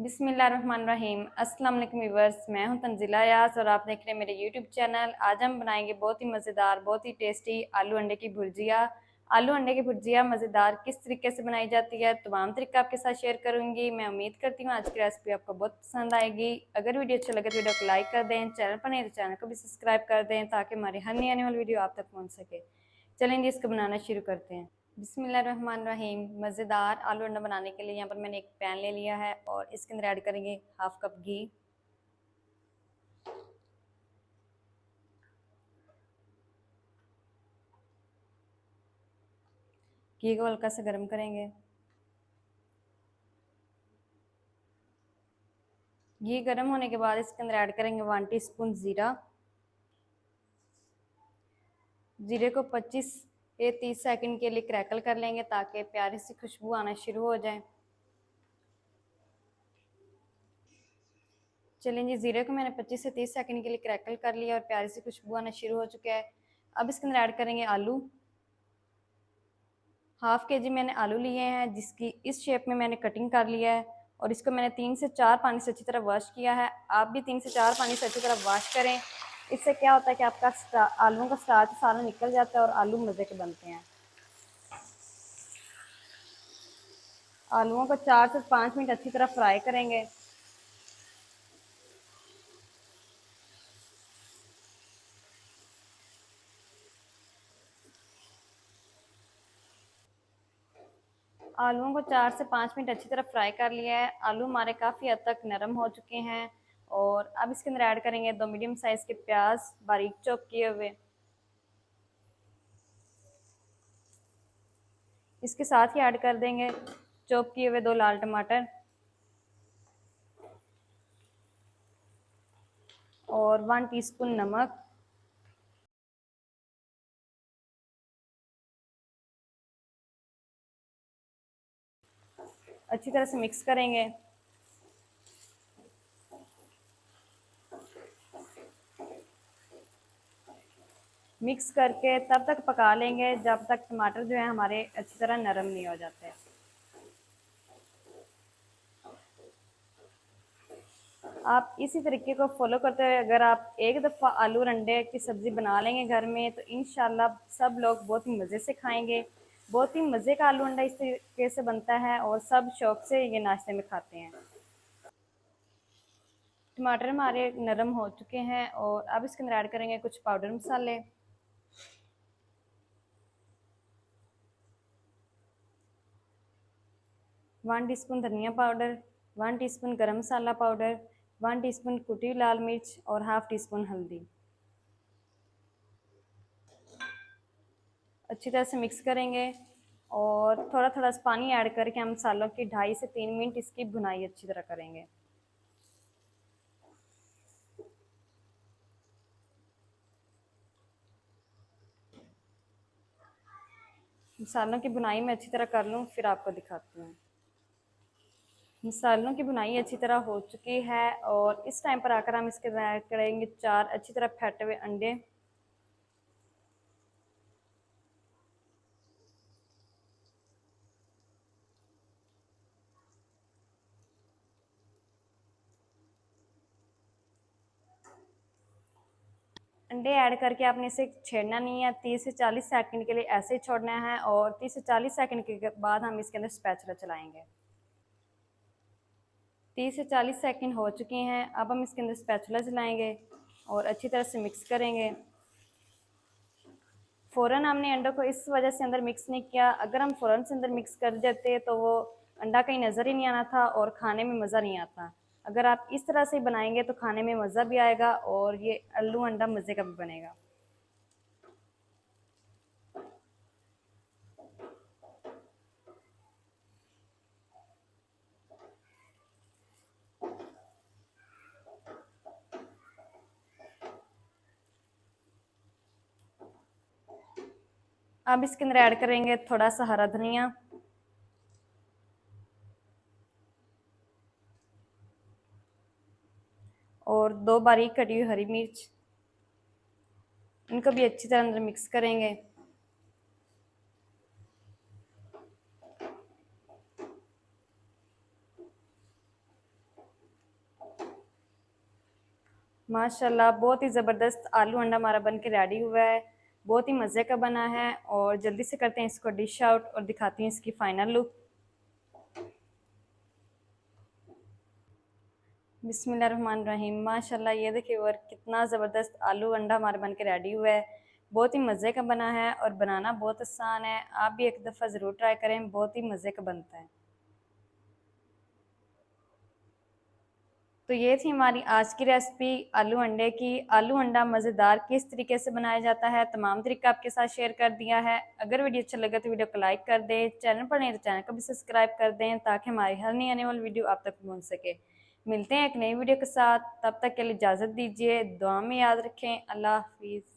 बिस्मिल्लाहिर्रहमानिर्रहीम। अस्सलाम वालेकुम व्यूअर्स, मैं हूं तंजीला यास और आप देख रहे हैं मेरे यूट्यूब चैनल। आज हम बनाएंगे बहुत ही मज़ेदार, बहुत ही टेस्टी आलू अंडे की भुर्जिया। आलू अंडे की भुर्जिया मज़ेदार किस तरीके से बनाई जाती है, तमाम तरीका आपके साथ शेयर करूंगी। मैं उम्मीद करती हूँ आज की रेसिपी आपको बहुत पसंद आएगी। अगर वीडियो अच्छा लगे तो वीडियो को लाइक कर दें, चैनल पर नहीं तो चैनल को भी सब्सक्राइब कर दें ताकि हमारी हर नई आने वाली वीडियो आप तक पहुँच सके। चलेंगे इसको बनाना शुरू करते हैं। बिस्मिल्लाहिर्रहमानिर्रहीम। मज़ेदार आलू अंडा बनाने के लिए यहाँ पर मैंने एक पैन ले लिया है और इसके अंदर ऐड करेंगे हाफ कप घी। घी को हल्का सा गर्म करेंगे। घी गर्म होने के बाद इसके अंदर ऐड करेंगे 1 टीस्पून ज़ीरा। ज़ीरे को 25 से 30 सेकंड के लिए क्रैकल कर लेंगे ताकि प्यारी सी खुशबू आना शुरू हो जाए। चलें जी, ज़ीरे को मैंने 25 से 30 सेकंड के लिए क्रैकल कर लिया और प्यारी सी खुशबू आना शुरू हो चुका है। अब इसके अंदर ऐड करेंगे आलू। हाफ के जी मैंने आलू लिए हैं, जिसकी इस शेप में मैंने कटिंग कर लिया है और इसको मैंने 3 से 4 पानी से अच्छी तरह वॉश किया है। आप भी 3 से 4 पानी से अच्छी तरह वॉश करें। इससे क्या होता है कि आपका आलूओं का स्टार्च सारा निकल जाता है और आलू मज़े के बनते हैं। आलूओं को 4 से 5 मिनट अच्छी तरह फ्राई करेंगे। आलूओं को 4 से 5 मिनट अच्छी तरह फ्राई कर लिया है। आलू हमारे काफ़ी हद तक नरम हो चुके हैं और अब इसके अंदर ऐड करेंगे 2 मीडियम साइज़ के प्याज बारीक चॉप किए हुए। इसके साथ ही ऐड कर देंगे चॉप किए हुए 2 लाल टमाटर और 1 टीस्पून नमक। अच्छी तरह से मिक्स करेंगे। मिक्स करके तब तक पका लेंगे जब तक टमाटर जो है हमारे अच्छी तरह नरम नहीं हो जाते। आप इसी तरीके को फॉलो करते हुए अगर आप एक दफ़ा आलू और अंडे की सब्ज़ी बना लेंगे घर में तो इंशाल्लाह सब लोग बहुत ही मज़े से खाएंगे। बहुत ही मज़े का आलू अंडा इस तरीके से बनता है और सब शौक से ये नाश्ते में खाते हैं। टमाटर हमारे नरम हो चुके हैं और अब इसके अंदर ऐड करेंगे कुछ पाउडर मसाले। 1 टीस्पून धनिया पाउडर, 1 टीस्पून गरम मसाला पाउडर, 1 टीस्पून कुटी हुई लाल मिर्च और हाफ टी स्पून हल्दी। अच्छी तरह से मिक्स करेंगे और थोड़ा थोड़ा सा पानी ऐड करके हम मसालों की 2.5 से 3 मिनट इसकी भुनाई अच्छी तरह करेंगे। मसालों की भुनाई मैं अच्छी तरह कर लूँ फिर आपको दिखाती हूँ। मसालों की भुनाई अच्छी तरह हो चुकी है और इस टाइम पर आकर हम इसके ऐड करेंगे 4 अच्छी तरह फटे हुए अंडे। अंडे ऐड करके आपने इसे छेड़ना नहीं है। 30 से 40 सेकंड के लिए ऐसे ही छोड़ना है और 30 से 40 सेकंड के बाद हम इसके अंदर स्पैचुला चलाएंगे। 30 से 40 सेकंड हो चुके हैं। अब हम इसके अंदर स्पैचुला चलाएंगे और अच्छी तरह से मिक्स करेंगे। फ़ौरन हमने अंडों को इस वजह से अंदर मिक्स नहीं किया। अगर हम फ़ौरन से अंदर मिक्स कर देते तो वो अंडा कहीं नज़र ही नहीं आना था और खाने में मज़ा नहीं आता। अगर आप इस तरह से बनाएंगे तो खाने में मज़ा भी आएगा और ये आलू अंडा मज़े का भी बनेगा। अब इसके अंदर ऐड करेंगे थोड़ा सा हरा धनिया और 2 बारीक कटी हुई हरी मिर्च। इनको भी अच्छी तरह अंदर मिक्स करेंगे। माशाल्लाह बहुत ही ज़बरदस्त आलू अंडा हमारा बन के रेडी हुआ है। बहुत ही मज़े का बना है और जल्दी से करते हैं इसको डिश आउट और दिखाती हूँ इसकी फाइनल लुक। बिस्मिल्लाहिर्रहमानिर्रहीम। माशाल्लाह ये देखिए और कितना ज़बरदस्त आलू अंडा हमारा बन के रेडी हुआ है। बहुत ही मज़े का बना है और बनाना बहुत आसान है। आप भी एक दफ़ा ज़रूर ट्राई करें, बहुत ही मज़े का बनता है। तो ये थी हमारी आज की रेसिपी आलू अंडे की। आलू अंडा मज़ेदार किस तरीके से बनाया जाता है, तमाम तरीका आपके साथ शेयर कर दिया है। अगर वीडियो अच्छा लगे तो वीडियो को लाइक कर दें, चैनल पर नहीं तो चैनल को भी सब्सक्राइब कर दें ताकि हमारी हर नई आने वाली वीडियो आप तक पहुंच सके। मिलते हैं एक नई वीडियो के साथ, तब तक के लिए इजाज़त दीजिए। दुआ में याद रखें। अल्लाह हाफिज़।